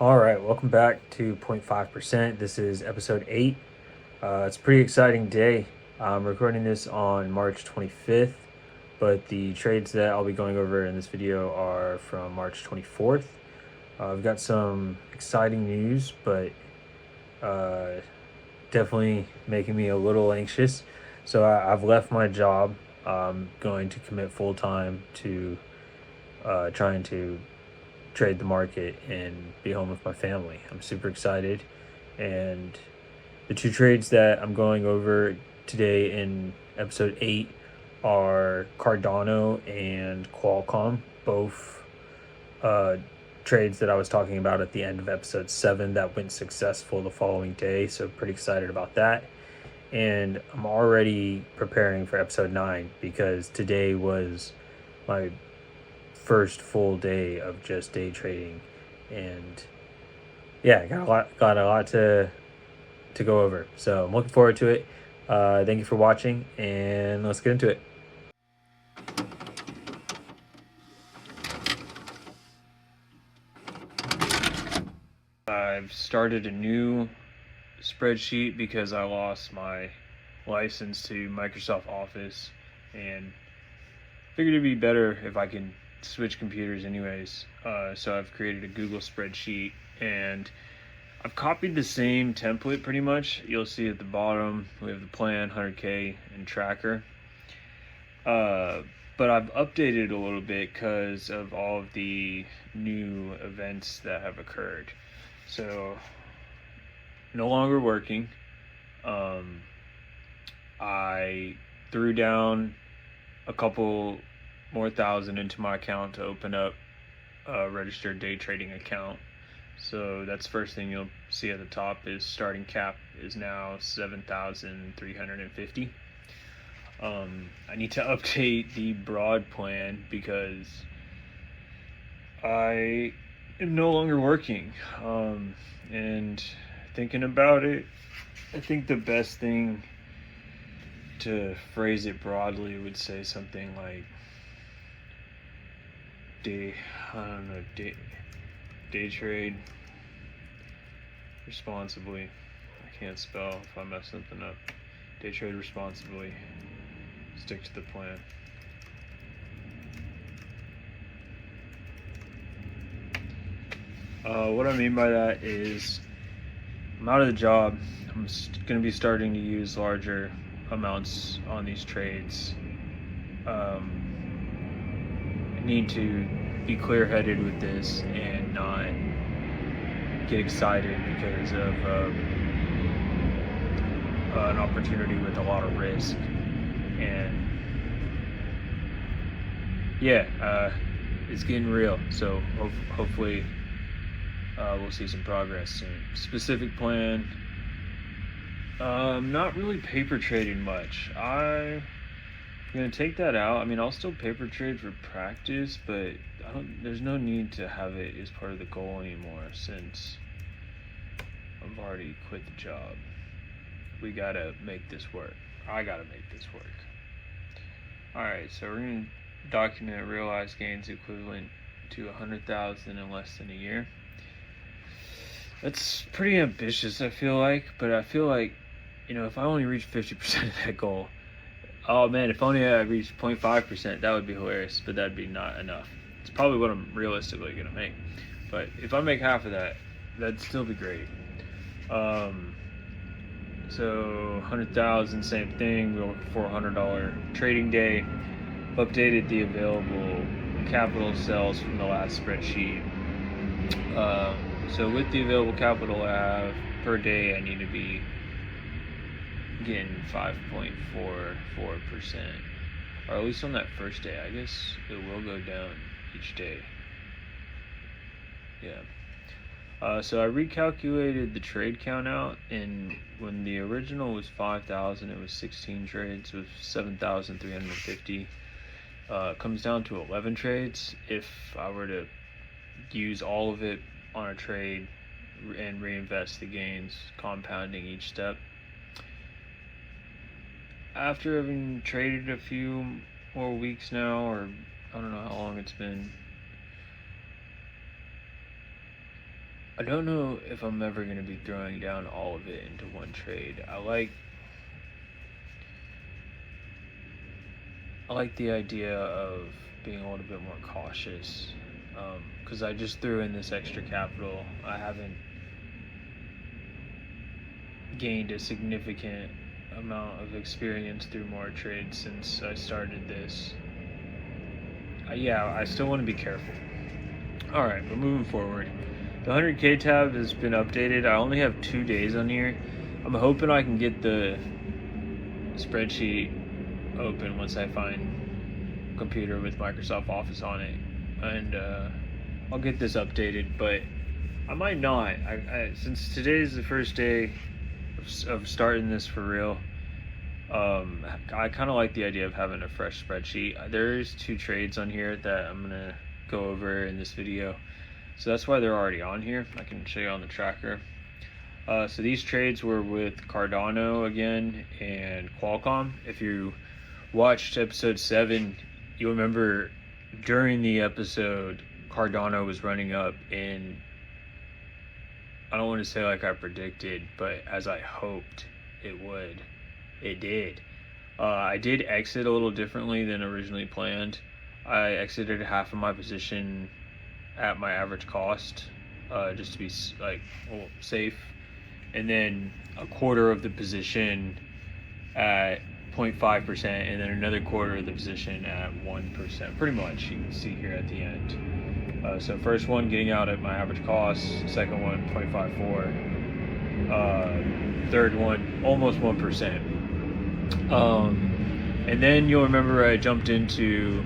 All right, welcome back to 0.5%. This is episode 8. It's a pretty exciting day. I'm recording this on March 25th, but the trades that I'll be going over in this video are from March 24th. I've got some exciting news, but uh, definitely making me a little anxious. So I've left my job. I'm going to commit full time to trying to trade the market and be home with my family. I'm super excited. And the two trades that I'm going over today in episode 8 are Cardano and Qualcomm, both uh, trades that I was talking about at the end of episode 7 that went successful the following day. So, pretty excited about that. And I'm already preparing for episode 9 because today was my first full day of just day trading, and yeah, got a lot to go over. So I'm looking forward to it. Thank you for watching, and let's get into it. I've started a new spreadsheet because I lost my license to Microsoft Office, and figured it'd be better if I can switch computers anyways. So I've created a Google spreadsheet, and I've copied the same template pretty much. You'll see at the bottom we have the plan, 100K, and tracker. But I've updated a little bit because of all of the new events that have occurred. So no longer working. I threw down a couple more thousand into my account to open up a registered day trading account. So that's the first thing you'll see at the top is starting cap is now 7,350. I need to update the broad plan because I am no longer working. And thinking about it, I think the best thing to phrase it broadly would say something like day trade responsibly. I can't spell if I mess something up. Day trade responsibly. Stick to the plan. What I mean by that is I'm out of the job. I'm going to be starting to use larger amounts on these trades. I need to be clear-headed with this and not get excited because of an opportunity with a lot of risk. And yeah, it's getting real. So hopefully we'll see some progress soon. Specific plan. Not really paper trading much. I'm gonna take that out. I mean, I'll still paper trade for practice, but there's no need to have it as part of the goal anymore since I've already quit the job. We gotta make this work. I gotta make this work. Alright, so we're gonna document realized gains equivalent to 100,000 in less than a year. That's pretty ambitious, I feel like, but I feel like, if I only reach 50% of that goal, oh man, if only I reached 0.5%, that would be hilarious, but that'd be not enough. It's probably what I'm realistically gonna make. But if I make half of that, that'd still be great. So 100,000, same thing. We're looking for a $100 trading day. Updated the available capital cells from the last spreadsheet. So with the available capital I have per day, I need to be getting 5.44%, or at least on that first day. I guess it will go down each day. Yeah. So I recalculated the trade count out, and when the original was 5,000, it was 16 trades with 7,350. It comes down to 11 trades if I were to use all of it on a trade and reinvest the gains, compounding each step. After having traded a few more weeks now, or I don't know how long it's been, I don't know if I'm ever going to be throwing down all of it into one trade. I like the idea of being a little bit more cautious, because I just threw in this extra capital. I haven't gained a significant amount of experience through more trades since I started this. Yeah, I still want to be careful. All right, but moving forward, the 100K tab has been updated. I only have 2 days on here. I'm hoping I can get the spreadsheet open once I find a computer with Microsoft Office on it, and I'll get this updated, but I might not. Since today's the first day of starting this for real, I kind of like the idea of having a fresh spreadsheet. There's 2 trades on here that I'm gonna go over in this video, so that's why they're already on here. I can show you on the tracker. So these trades were with Cardano again and Qualcomm. If you watched episode 7, you remember during the episode Cardano was running up, and I don't want to say like I predicted, but as I hoped it would, it did. I did exit a little differently than originally planned. I exited half of my position at my average cost, just to be safe, and then a quarter of the position at 0.5%, and then another quarter of the position at 1%. Pretty much, you can see here at the end. So first one getting out at my average cost, second one 0.54, third one almost 1%. And then you'll remember I jumped into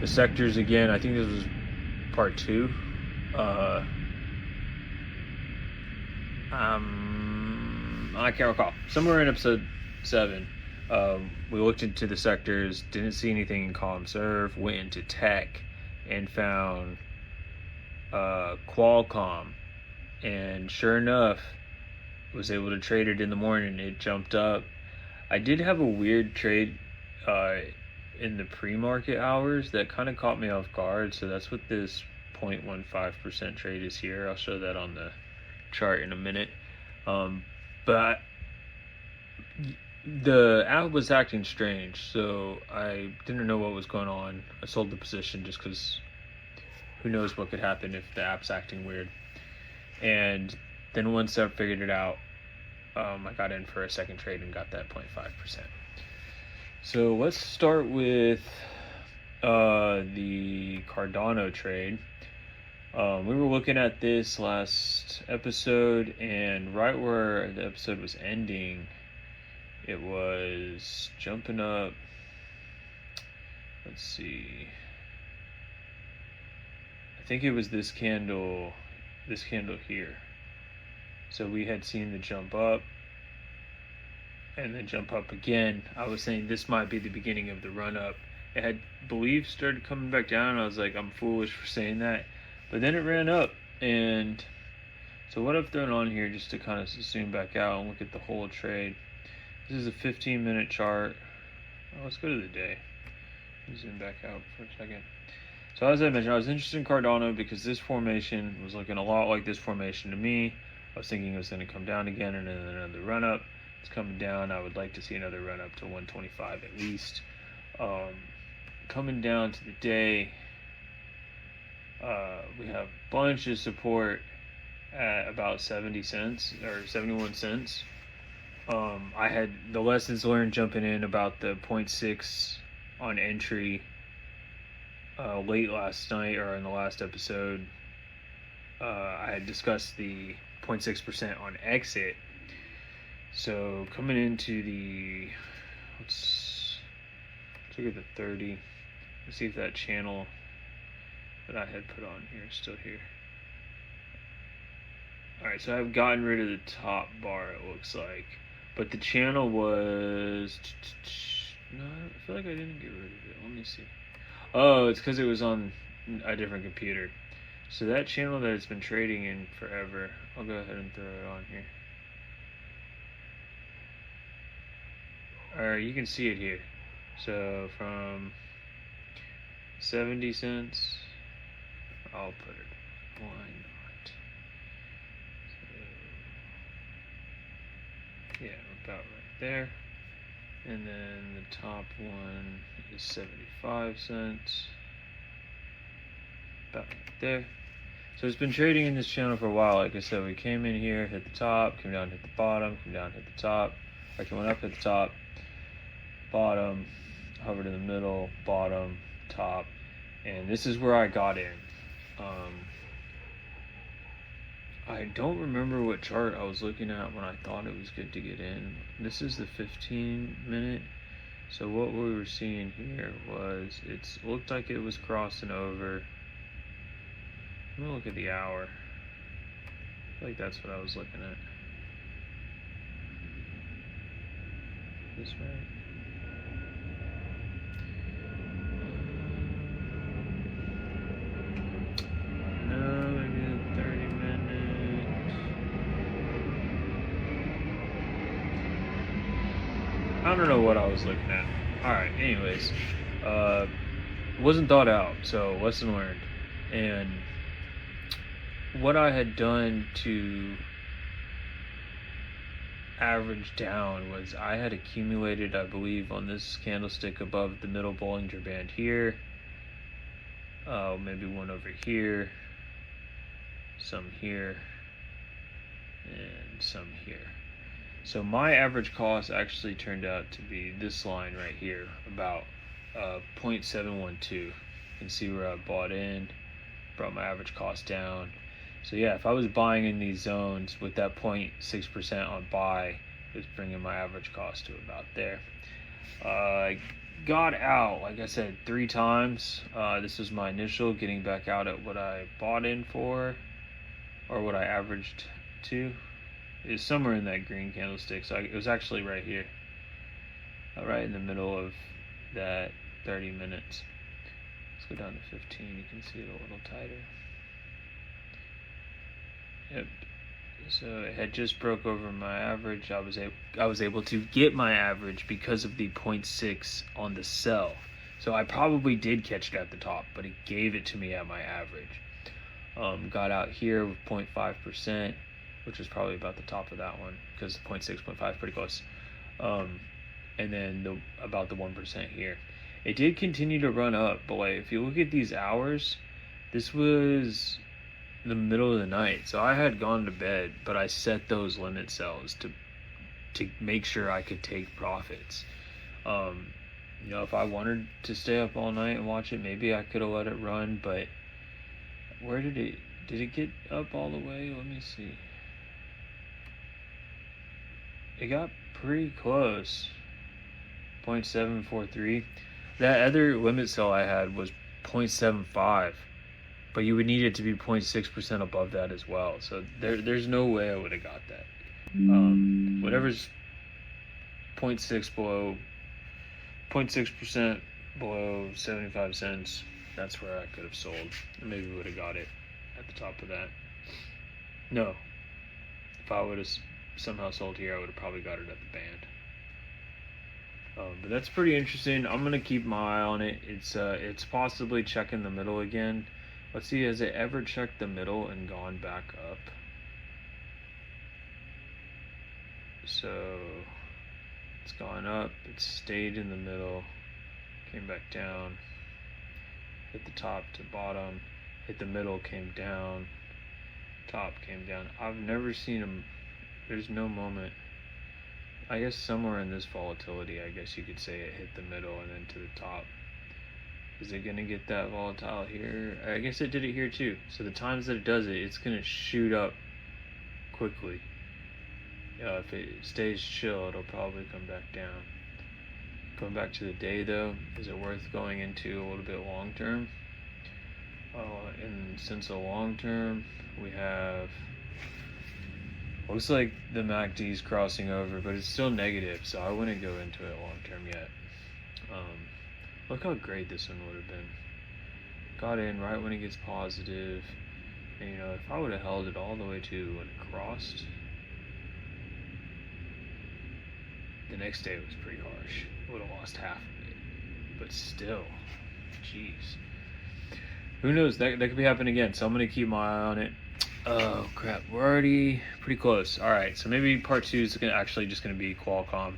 the sectors again. I think this was part 2. I can't recall. Somewhere in episode 7, we looked into the sectors, didn't see anything in column serve, went into tech and found Qualcomm, and sure enough, was able to trade it in the morning. It jumped up. I did have a weird trade in the pre-market hours that kind of caught me off guard, so that's what this 0.15% trade is here. I'll show that on the chart in a minute. But the app was acting strange, so I didn't know what was going on. I sold the position just because who knows what could happen if the app's acting weird. And then once I figured it out, I got in for a second trade and got that 0.5%. So let's start with the Cardano trade. We were looking at this last episode, and right where the episode was ending, it was jumping up. Let's see. I think it was this candle here. So we had seen the jump up and then jump up again. I was saying this might be the beginning of the run up. It had started coming back down, and I was like, I'm foolish for saying that. But then it ran up, and so what I've thrown on here just to kind of zoom back out and look at the whole trade. This is a 15-minute chart. Let's go to the day. Zoom back out for a second. So as I mentioned, I was interested in Cardano because this formation was looking a lot like this formation to me. I was thinking it was going to come down again and then another run up. It's coming down. I would like to see another run up to 125 at least. Coming down to the day, we have a bunch of support at about 70 cents or 71 cents. I had the lessons learned jumping in about the 0.6 on entry late last night, or in the last episode. I had discussed the 0.6% on exit. So coming into the, let's look at the 30. Let's see if that channel that I had put on here is still here. Alright, so I've gotten rid of the top bar, it looks like. But the channel was, no, I feel like I didn't get rid of it. Let me see. Oh, it's because it was on a different computer. So that channel that it's been trading in forever, I'll go ahead and throw it on here. Alright, you can see it here. So from 70 cents, I'll put it, why not? Yeah, about right there. And then the top one is 75 cents. About right there. So it's been trading in this channel for a while. Like I said, we came in here, hit the top, came down, hit the bottom, came down, hit the top. I went up, hit the top, bottom, hovered in the middle, bottom, top, and this is where I got in. I don't remember what chart I was looking at when I thought it was good to get in. This is the 15-minute. So what we were seeing here was it looked like it was crossing over. I'm gonna look at the hour. I feel like that's what I was looking at. This right? No, maybe the 30 minutes. I don't know what I was looking at. Alright, anyways. Wasn't thought out, so lesson learned. And what I had done to average down was I had accumulated, I believe, on this candlestick above the middle Bollinger Band here, maybe one over here, some here, and some here. So my average cost actually turned out to be this line right here, about 0.712. You can see where I bought in, brought my average cost down. So yeah, if I was buying in these zones with that 0.6% on buy, it was bringing my average cost to about there. I got out, like I said, 3 times. This was my initial, getting back out at what I bought in for, or what I averaged to. It was somewhere in that green candlestick, so it was actually right here, right in the middle of that 30 minutes. Let's go down to 15, you can see it a little tighter. Yep. So it had just broke over my average. I was able to get my average because of the 0.6 on the sell. So I probably did catch it at the top, but it gave it to me at my average. Got out here with 0.5%, which was probably about the top of that one, because 0.6, 0.5 pretty close. And then about the 1% here. It did continue to run up, but like, if you look at these hours, this was the middle of the night, so I had gone to bed, but I set those limit sells to make sure I could take profits. You know, if I wanted to stay up all night and watch it, maybe I could have let it run, but where did it get up all the way? Let me see. It got pretty close. 0.743. That other limit sell I had was 0.75. But you would need it to be 0.6% above that as well. So there's no way I would have got that. Whatever's 0.6 below, 0.6% below 75 cents, that's where I could have sold. And maybe would have got it at the top of that. No. If I would have somehow sold here, I would have probably got it at the band. But that's pretty interesting. I'm going to keep my eye on it. It's possibly checking the middle again. Let's see, has it ever checked the middle and gone back up? So it's gone up, it's stayed in the middle, came back down, hit the top to bottom, hit the middle, came down, top came down. I've never seen them, there's no moment. I guess somewhere in this volatility, I guess you could say it hit the middle and then to the top. Is it going to get that volatile here? I guess it did it here too. So the times that it does it, it's going to shoot up quickly. If it stays chill, it'll probably come back down. Going back to the day though, is it worth going into a little bit long term? And since a long term, we have, looks like the MACD is crossing over, but it's still negative, so I wouldn't go into it long term yet. Look how great this one would have been. Got in right when it gets positive. And you know, if I would have held it all the way to when it crossed, the next day was pretty harsh. Would have lost half of it. But still, jeez. Who knows? That could be happening again. So I'm going to keep my eye on it. Oh crap, we're already pretty close. All right, so maybe part two is actually just gonna be Qualcomm.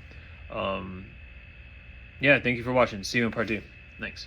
Yeah, thank you for watching. See you in part two. Thanks.